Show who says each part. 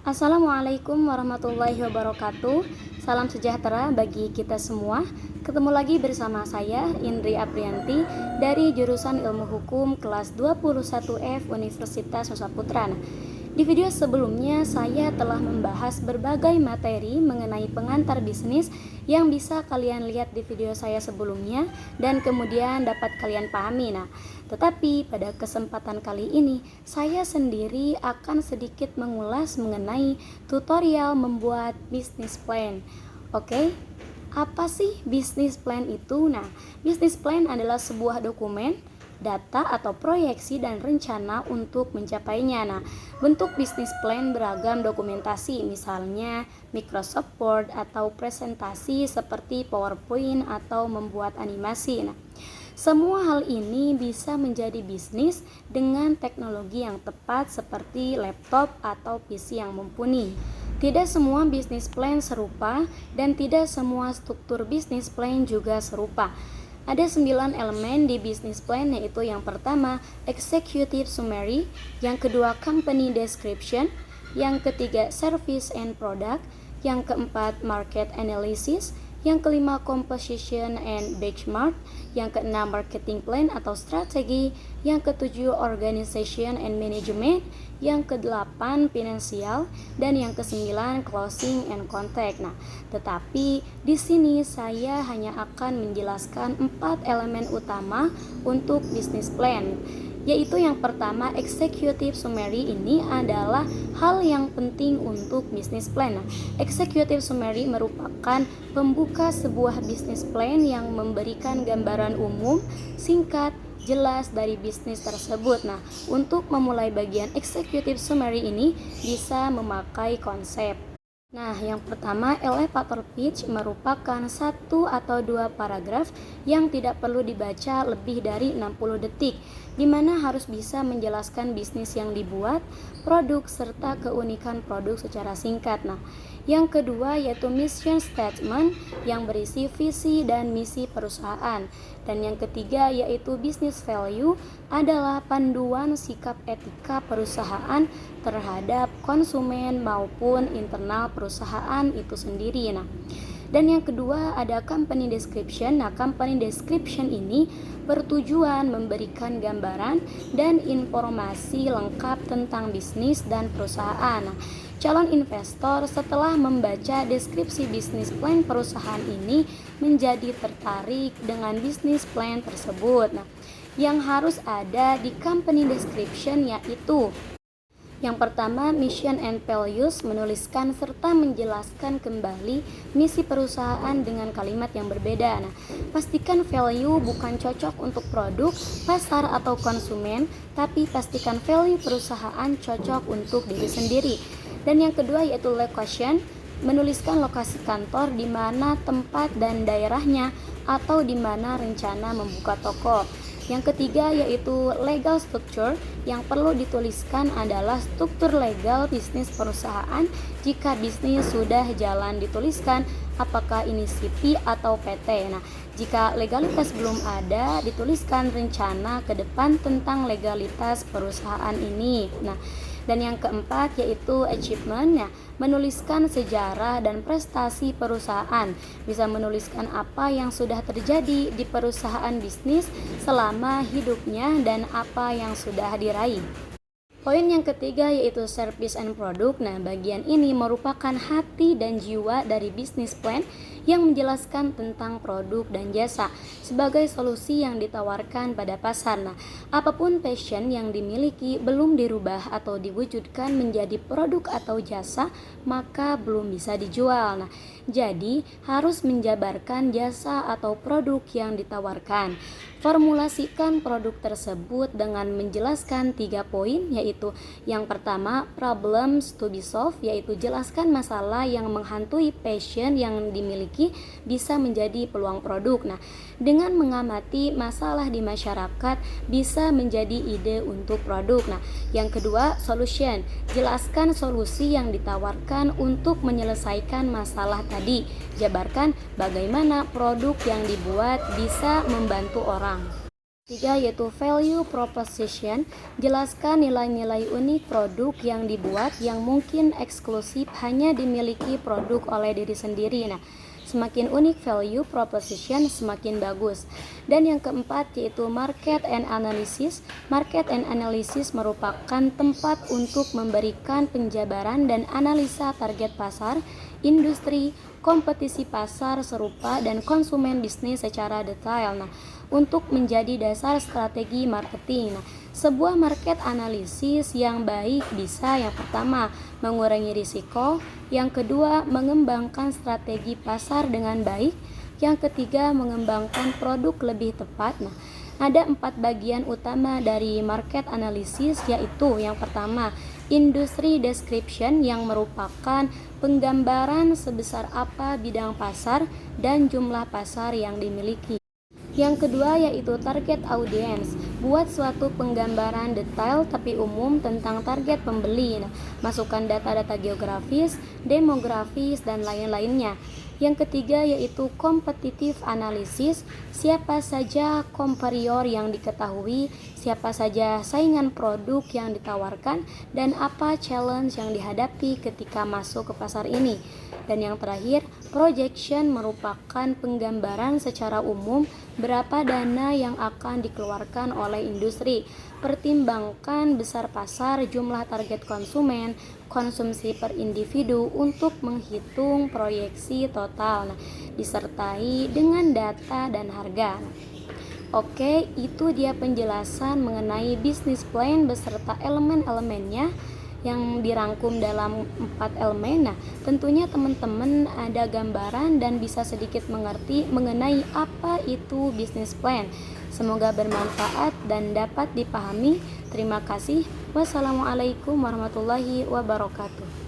Speaker 1: Assalamualaikum warahmatullahi wabarakatuh. Salam sejahtera bagi kita semua. Ketemu lagi bersama saya Indri Aprianti dari jurusan Ilmu Hukum kelas 21F Universitas Nusa Putra. Di video sebelumnya saya telah membahas berbagai materi mengenai pengantar bisnis yang bisa kalian lihat di video saya sebelumnya dan kemudian dapat kalian pahami. Tetapi pada kesempatan kali ini saya sendiri akan sedikit mengulas mengenai tutorial membuat business plan. Oke, apa sih business plan itu? Business plan adalah sebuah dokumen, data atau proyeksi dan rencana untuk mencapainya. Bentuk bisnis plan beragam dokumentasi, misalnya Microsoft Word atau presentasi seperti PowerPoint atau membuat animasi. Semua hal ini bisa menjadi bisnis dengan teknologi yang tepat seperti laptop atau PC yang mumpuni. Tidak semua bisnis plan serupa dan tidak semua struktur bisnis plan juga serupa. Ada 9 elemen di business plan, yaitu yang pertama executive summary, yang kedua company description, yang ketiga service and product, yang keempat market analysis, yang kelima composition and benchmark, yang keenam marketing plan atau strategi, yang ketujuh organization and management, yang kedelapan finansial, dan yang kesembilan closing and contact. Tetapi di sini saya hanya akan menjelaskan 4 elemen utama untuk business plan, yaitu yang pertama executive summary. Ini adalah hal yang penting untuk business plan. Executive summary merupakan pembuka sebuah business plan yang memberikan gambaran umum, singkat, jelas dari bisnis tersebut. Untuk memulai bagian executive summary ini bisa memakai konsep. Yang pertama, elevator pitch merupakan 1 atau 2 paragraf yang tidak perlu dibaca lebih dari 60 detik, di mana harus bisa menjelaskan bisnis yang dibuat, produk, serta keunikan produk secara singkat. Yang kedua yaitu mission statement yang berisi visi dan misi perusahaan. Dan yang ketiga yaitu business value adalah panduan sikap etika perusahaan terhadap konsumen maupun internal perusahaan itu sendiri. Dan yang kedua ada company description. Company description ini bertujuan memberikan gambaran dan informasi lengkap tentang bisnis dan perusahaan. Calon investor setelah membaca deskripsi bisnis plan perusahaan ini menjadi tertarik dengan bisnis plan tersebut. Yang harus ada di company description yaitu yang pertama, mission and values, menuliskan serta menjelaskan kembali misi perusahaan dengan kalimat yang berbeda. Pastikan value bukan cocok untuk produk, pasar atau konsumen, tapi pastikan value perusahaan cocok untuk diri sendiri. Dan yang kedua yaitu location, menuliskan lokasi kantor, di mana tempat dan daerahnya, atau di mana rencana membuka toko. Yang ketiga yaitu legal structure, yang perlu dituliskan adalah struktur legal bisnis perusahaan. Jika bisnis sudah jalan dituliskan apakah ini CP atau PT. Jika legalitas belum ada, dituliskan rencana ke depan tentang legalitas perusahaan ini. Dan yang keempat yaitu achievement, menuliskan sejarah dan prestasi perusahaan. Bisa menuliskan apa yang sudah terjadi di perusahaan bisnis selama hidupnya dan apa yang sudah diraih. Poin yang ketiga yaitu service and product. Bagian ini merupakan hati dan jiwa dari business plan yang menjelaskan tentang produk dan jasa sebagai solusi yang ditawarkan pada pasar. Apapun passion yang dimiliki belum dirubah atau diwujudkan menjadi produk atau jasa, maka belum bisa dijual. Jadi harus menjabarkan jasa atau produk yang ditawarkan. Formulasikan produk tersebut dengan menjelaskan 3 poin, yaitu yang pertama problems to be solved, yaitu jelaskan masalah yang menghantui passion yang dimiliki bisa menjadi peluang produk. Dengan mengamati masalah di masyarakat bisa menjadi ide untuk produk. Yang kedua solution, jelaskan solusi yang ditawarkan untuk menyelesaikan masalah tadi. Jabarkan bagaimana produk yang dibuat bisa membantu orang. Tiga yaitu value proposition, jelaskan nilai-nilai unik produk yang dibuat yang mungkin eksklusif hanya dimiliki produk oleh diri sendiri. Nah, semakin unik value proposition semakin bagus. Dan yang keempat yaitu market and analysis. Market and analysis merupakan tempat untuk memberikan penjabaran dan analisa target pasar, industri, kompetisi pasar serupa dan konsumen bisnis secara detail. Nah, untuk menjadi dasar strategi marketing. Nah, sebuah market analisis yang baik bisa yang pertama mengurangi risiko, yang kedua mengembangkan strategi pasar dengan baik, yang ketiga mengembangkan produk lebih tepat. Nah, ada 4 bagian utama dari market analysis, yaitu yang pertama industry description yang merupakan penggambaran sebesar apa bidang pasar dan jumlah pasar yang dimiliki. Yang kedua yaitu target audience. Buat suatu penggambaran detail tapi umum tentang target pembeli. Nah, masukkan data-data geografis, demografis, dan lain-lainnya. Yang ketiga yaitu competitive analysis. Siapa saja competitor yang diketahui, siapa saja saingan produk yang ditawarkan, dan apa challenge yang dihadapi ketika masuk ke pasar ini. Dan yang terakhir, projection merupakan penggambaran secara umum berapa dana yang akan dikeluarkan oleh industri. Pertimbangkan besar pasar, jumlah target konsumen, konsumsi per individu untuk menghitung proyeksi total. Nah, disertai dengan data dan harga. Oke, itu dia penjelasan mengenai business plan beserta elemen-elemennya yang dirangkum dalam 4 elemen. Nah, tentunya teman-teman ada gambaran dan bisa sedikit mengerti mengenai apa itu business plan. Semoga bermanfaat dan dapat dipahami. Terima kasih. Wassalamualaikum warahmatullahi wabarakatuh.